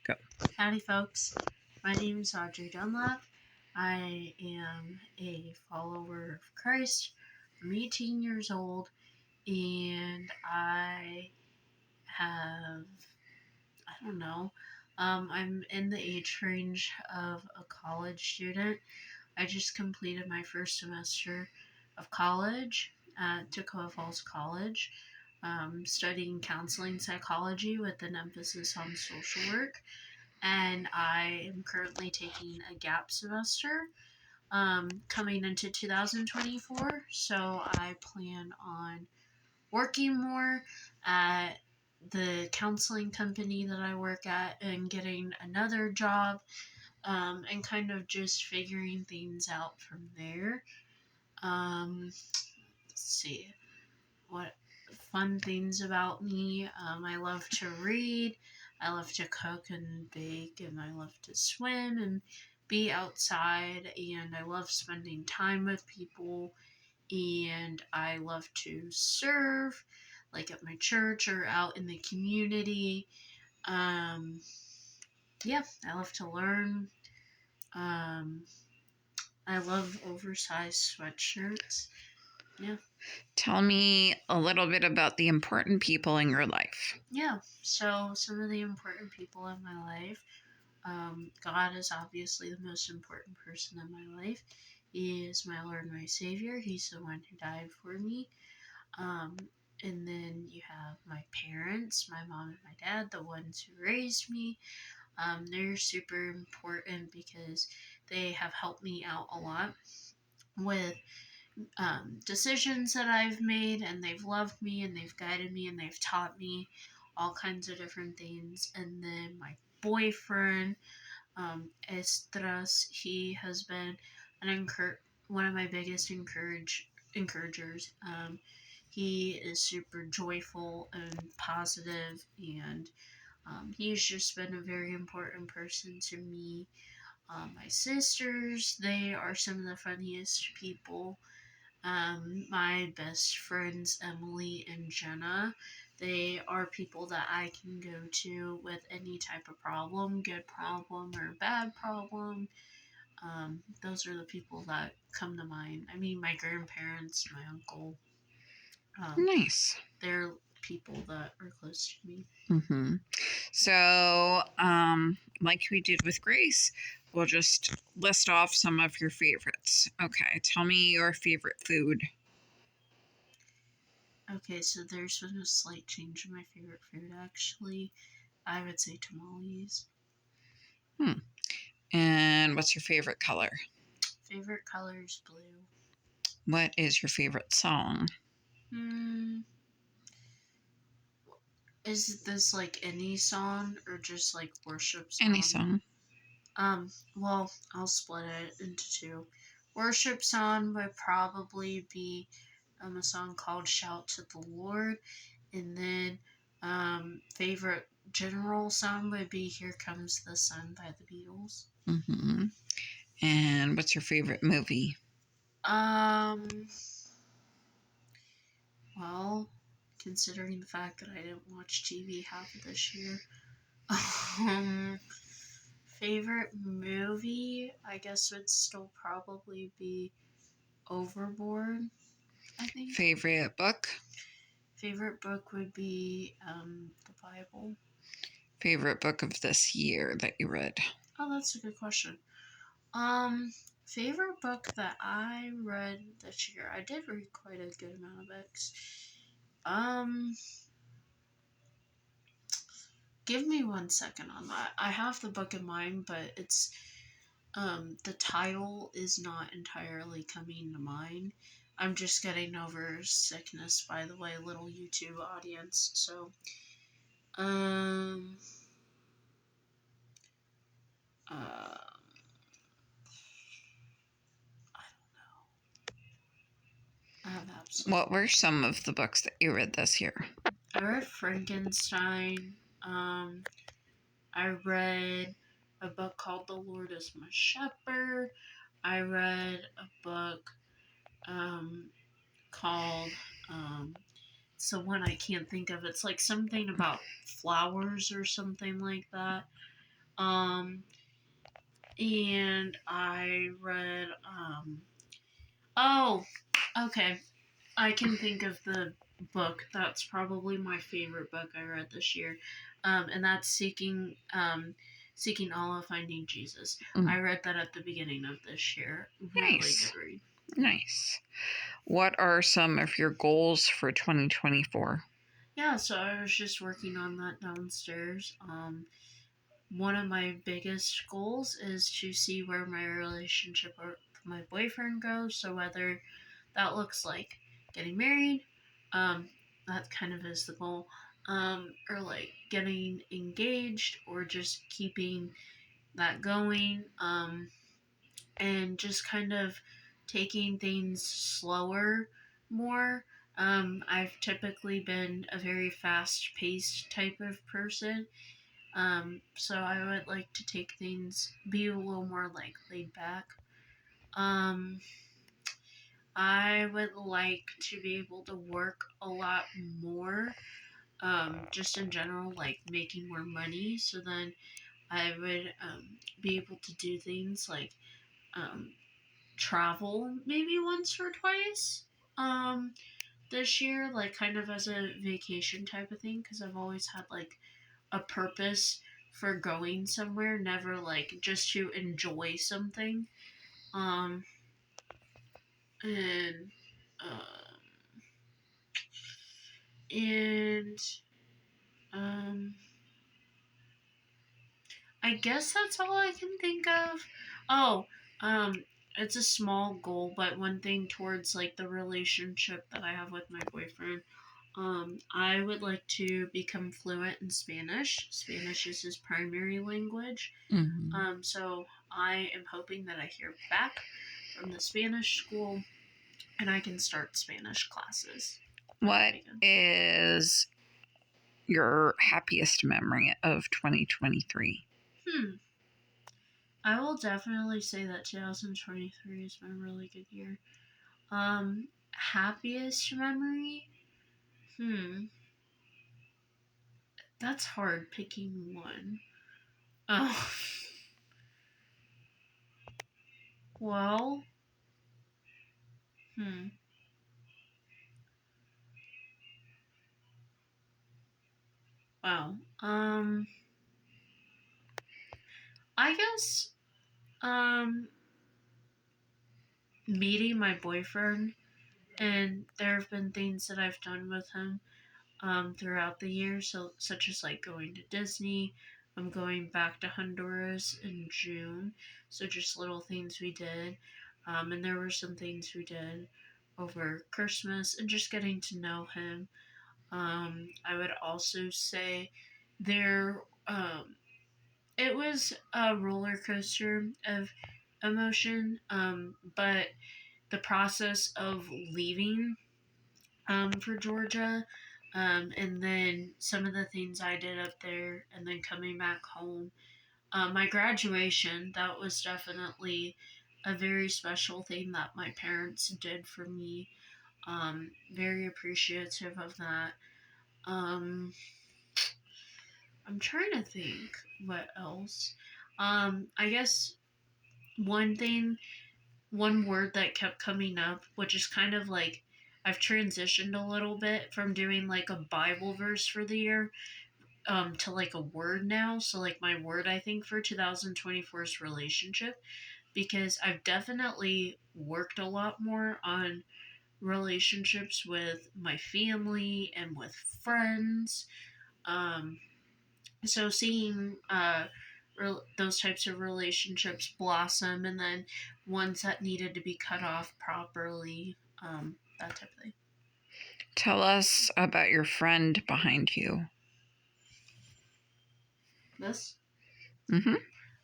Go. Howdy, folks. My name is Audrey Dunlap. I am a follower of Christ. I'm 18 years old, and I have, I don't know, I'm in the age range of a college student. I just completed my first semester of college at Tacoma Falls College, studying counseling psychology with an emphasis on social work. And I am currently taking a gap semester coming into 2024. So I plan on working more at the counseling company that I work at and getting another job, and kind of just figuring things out from there. Let's see what fun things about me. I love to read. I love to cook and bake, and I love to swim and be outside, and I love spending time with people, and I love to serve, like at my church or out in the community. Um, yeah, I love to learn. Um, I love oversized sweatshirts. Yeah. Tell me a little bit about the important people in your life. Yeah, so some of the important people in my life. God is obviously the most important person in my life. He is my Lord and my Savior. He's the one who died for me. Um, and then you have my parents, my mom and my dad, the ones who raised me. They're super important because they have helped me out a lot with decisions that I've made, and they've loved me and they've guided me and they've taught me all kinds of different things. And then my boyfriend, Estras, he has been one of my biggest encouragers. He is super joyful and positive, and he's just been a very important person to me. My sisters, they are some of the funniest people. My best friends, Emily and Jenna, they are people that I can go to with any type of problem, good problem or bad problem. Those are the people that come to mind. I mean, my grandparents, my uncle, Nice. they're people that are close to me. Mm-hmm. So, like we did with Grace, we'll just list off some of your favorites. Okay, tell me your favorite food. Okay, so there's been a slight change in my favorite food, actually. I would say tamales. And what's your favorite color? Favorite color is blue. What is your favorite song? Is this like any song or just like worship song? Any song. Well, I'll split it into two. Worship song would probably be a song called Shout to the Lord. And then favorite general song would be Here Comes the Sun by the Beatles. Mm-hmm. And what's your favorite movie? Well, considering the fact that I didn't watch TV half of this year, favorite movie, I guess, would still probably be Overboard, I think. Favorite book? Favorite book would be the Bible. Favorite book of this year that you read? Oh, that's a good question. Favorite book that I read this year. I did read quite a good amount of books. Give me 1 second on that. I have the book in mind, but it's the title is not entirely coming to mind. I'm just getting over sickness, by the way, little YouTube audience. So, um, uh, I have absolutely. What were some of the books that you read this year? I read Frankenstein. I read a book called The Lord is My Shepherd. I read a book called it's the one I can't think of. It's like something about flowers or something like that. Um, and I read, oh, okay. I can think of the book. That's probably my favorite book I read this year. And that's Seeking Allah, Finding Jesus. Mm. I read that at the beginning of this year. Really Nice. good read. Nice. What are some of your goals for 2024? Yeah, so I was just working on that downstairs. One of my biggest goals is to see where my relationship with my boyfriend goes. So whether that looks like getting married, um, that kind of is the goal, or like getting engaged, or just keeping that going, and just kind of taking things slower more. I've typically been a very fast paced type of person. So I would like to take things, be a little more like laid back. Um, I would like to be able to work a lot more, just in general, like making more money. So then I would be able to do things like um, travel maybe once or twice this year, like kind of as a vacation type of thing, because I've always had like a purpose for going somewhere, never like just to enjoy something. Um, and uh, and um, I guess that's all I can think of. Oh, um, it's a small goal, but one thing towards like the relationship that I have with my boyfriend. I would like to become fluent in Spanish. Spanish is his primary language. Mm-hmm. So I am hoping that I hear back from the Spanish school and I can start Spanish classes. What is your happiest memory of 2023? Hmm. I will definitely say that 2023 has been a really good year. Happiest memory? Hmm. That's hard picking one. Oh. Well. Hmm. Wow. I guess um meeting my boyfriend, and there have been things that I've done with him throughout the year, so such as like going to Disney. I'm going back to Honduras in June, so just little things we did, and there were some things we did over Christmas, and just getting to know him. I would also say there it was a roller coaster of emotion, but the process of leaving for Georgia, and then some of the things I did up there, and then coming back home. My graduation, that was definitely a very special thing that my parents did for me. Very appreciative of that. Um, I'm trying to think what else. I guess one thing, one word that kept coming up, which is kind of like I've transitioned a little bit from doing like a Bible verse for the year to like a word now. So like my word I think for 2024 is relationship, because I've definitely worked a lot more on relationships with my family and with friends. Um, so seeing those types of relationships blossom, and then ones that needed to be cut off properly, that type of thing. Tell us about your friend behind you. This? Mm-hmm.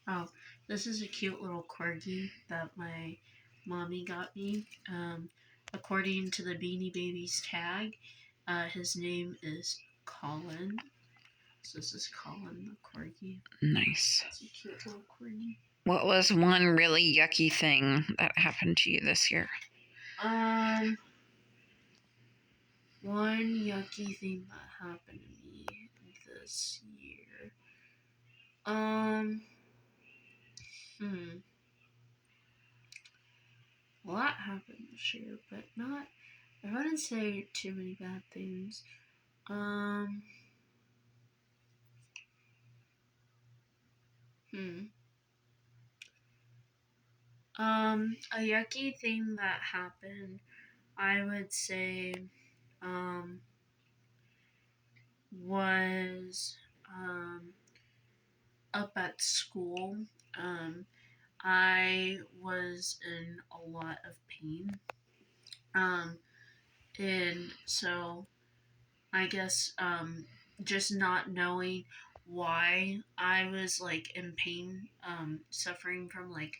Oh, this is a cute little corgi that my mommy got me. According to the Beanie Babies tag, his name is Colin. So this is Colin the corgi. Nice. It's a cute little corgi. What was one really yucky thing that happened to you this year? One yucky thing that happened to me this year. share, but not. I wouldn't say too many bad things. Um. Hmm. A yucky thing that happened, I would say, um, was up at school. Um, I was in a lot of pain. Um, and so I guess just not knowing why I was like in pain, suffering from like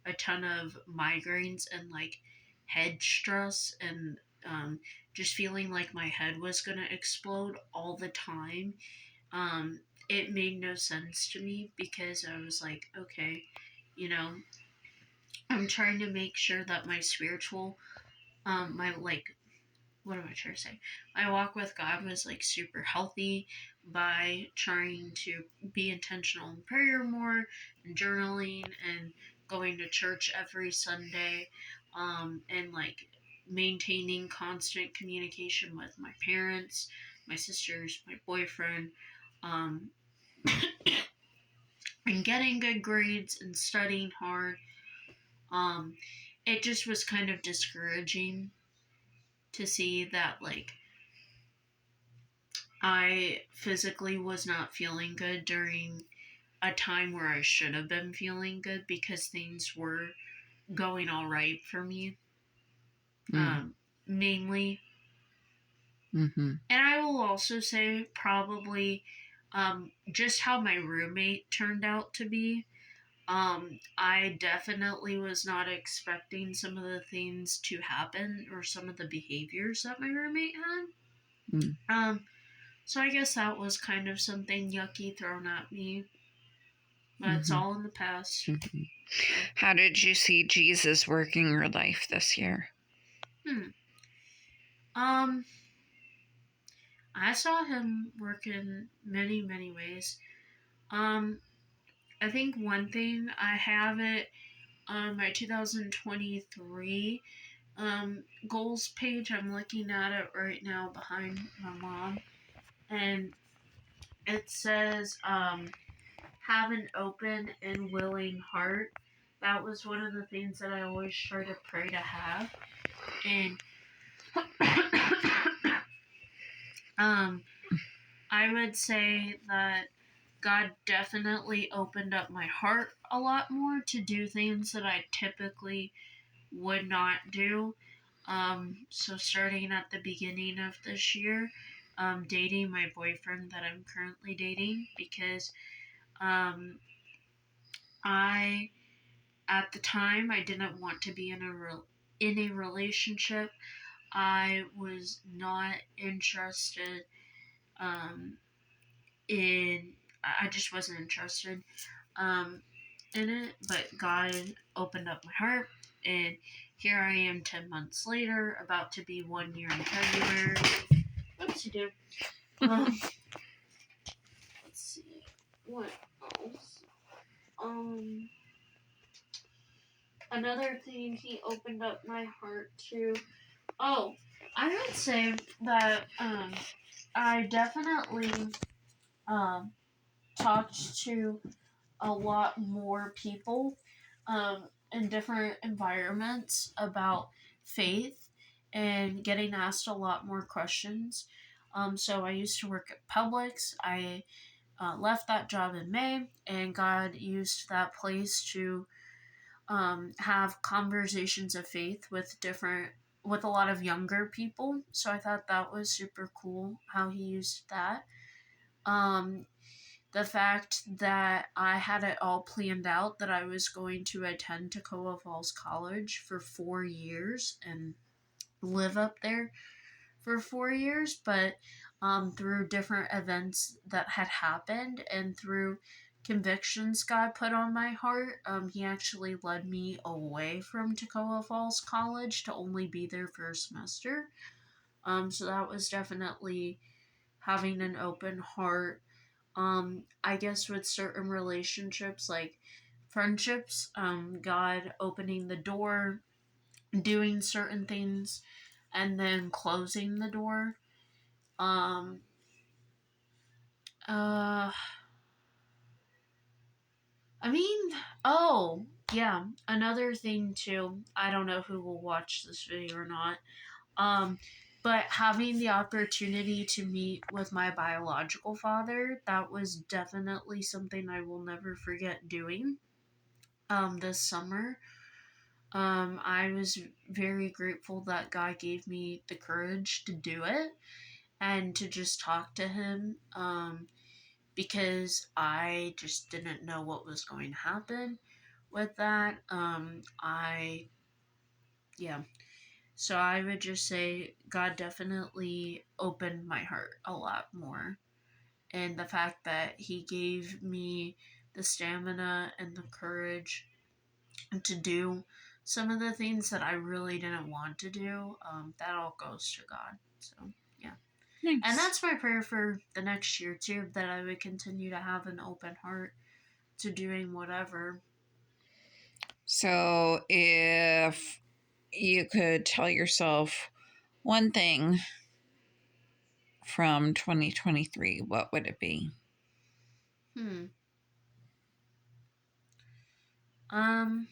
a ton of migraines and like head stress and just feeling like my head was gonna explode all the time. It made no sense to me because I was like, okay, you know, I'm trying to make sure that my spiritual, my like, what am I trying to say? My walk with God was like super healthy by trying to be intentional in prayer more and journaling and going to church every Sunday, and like maintaining constant communication with my parents, my sisters, my boyfriend, um, and getting good grades and studying hard. Um, it just was kind of discouraging to see that like I physically was not feeling good during a time where I should have been feeling good because things were going all right for me. Mm. Namely, Mm-hmm. and I will also say probably just how my roommate turned out to be. I definitely was not expecting some of the things to happen or some of the behaviors that my roommate had. Mm. So I guess that was kind of something yucky thrown at me, but it's Mm-hmm. all in the past. Mm-hmm. How did you see Jesus working your life this year? Um, I saw him work in many, many ways. Um, I think one thing I have it on my 2023 goals page. I'm looking at it right now behind my mom, and it says have an open and willing heart. That was one of the things that I always try to pray to have, and um, I would say that God definitely opened up my heart a lot more to do things that I typically would not do. So starting at the beginning of this year, dating my boyfriend that I'm currently dating because um, I at the time I didn't want to be in a relationship. I was not interested um, in. I just wasn't interested um, in it, but God opened up my heart, and here I am 10 months later, about to be 1 year in February. What's he do? Let's see. What else? Um, Another thing he opened up my heart to. Oh, I would say that I definitely um, talked to a lot more people in different environments about faith and getting asked a lot more questions. So I used to work at Publix. I left that job in May, and God used that place to have conversations of faith with a lot of younger people. So I thought that was super cool how he used that. Um, the fact that I had it all planned out that I was going to attend Toccoa Falls College for 4 years and live up there for 4 years, but through different events that had happened and through convictions God put on my heart, he actually led me away from Toccoa Falls College to only be there for a semester. So that was definitely having an open heart. I guess with certain relationships like friendships, God opening the door doing certain things and then closing the door. Um, uh, I mean, oh, yeah, another thing too. I don't know who will watch this video or not. Um, but having the opportunity to meet with my biological father, that was definitely something I will never forget doing. This summer, I was very grateful that God gave me the courage to do it and to just talk to him. Because I just didn't know what was going to happen with that. Yeah. So I would just say God definitely opened my heart a lot more. And the fact that He gave me the stamina and the courage to do some of the things that I really didn't want to do, that all goes to God. So, yeah. And Nice. that's my prayer for the next year, too, that I would continue to have an open heart to doing whatever. So, if you could tell yourself one thing from 2023, what would it be? Hmm. Um,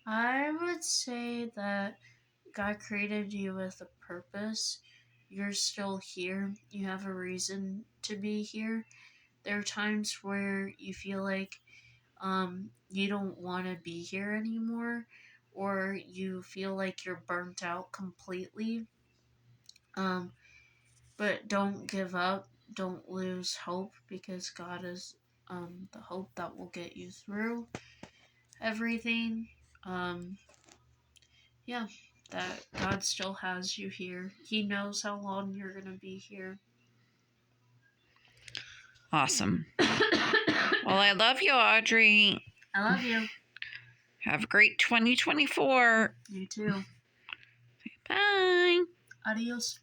I would say that God created you with a purpose. You're still here. You have a reason to be here. There are times where you feel like you don't want to be here anymore, or you feel like you're burnt out completely. Um, but don't give up. Don't lose hope because God is the hope that will get you through everything. Um, yeah, that God still has you here. He knows how long you're going to be here. Awesome. Well, I love you, Audrey. I love you. Have a great 2024. You too. Bye. Adios.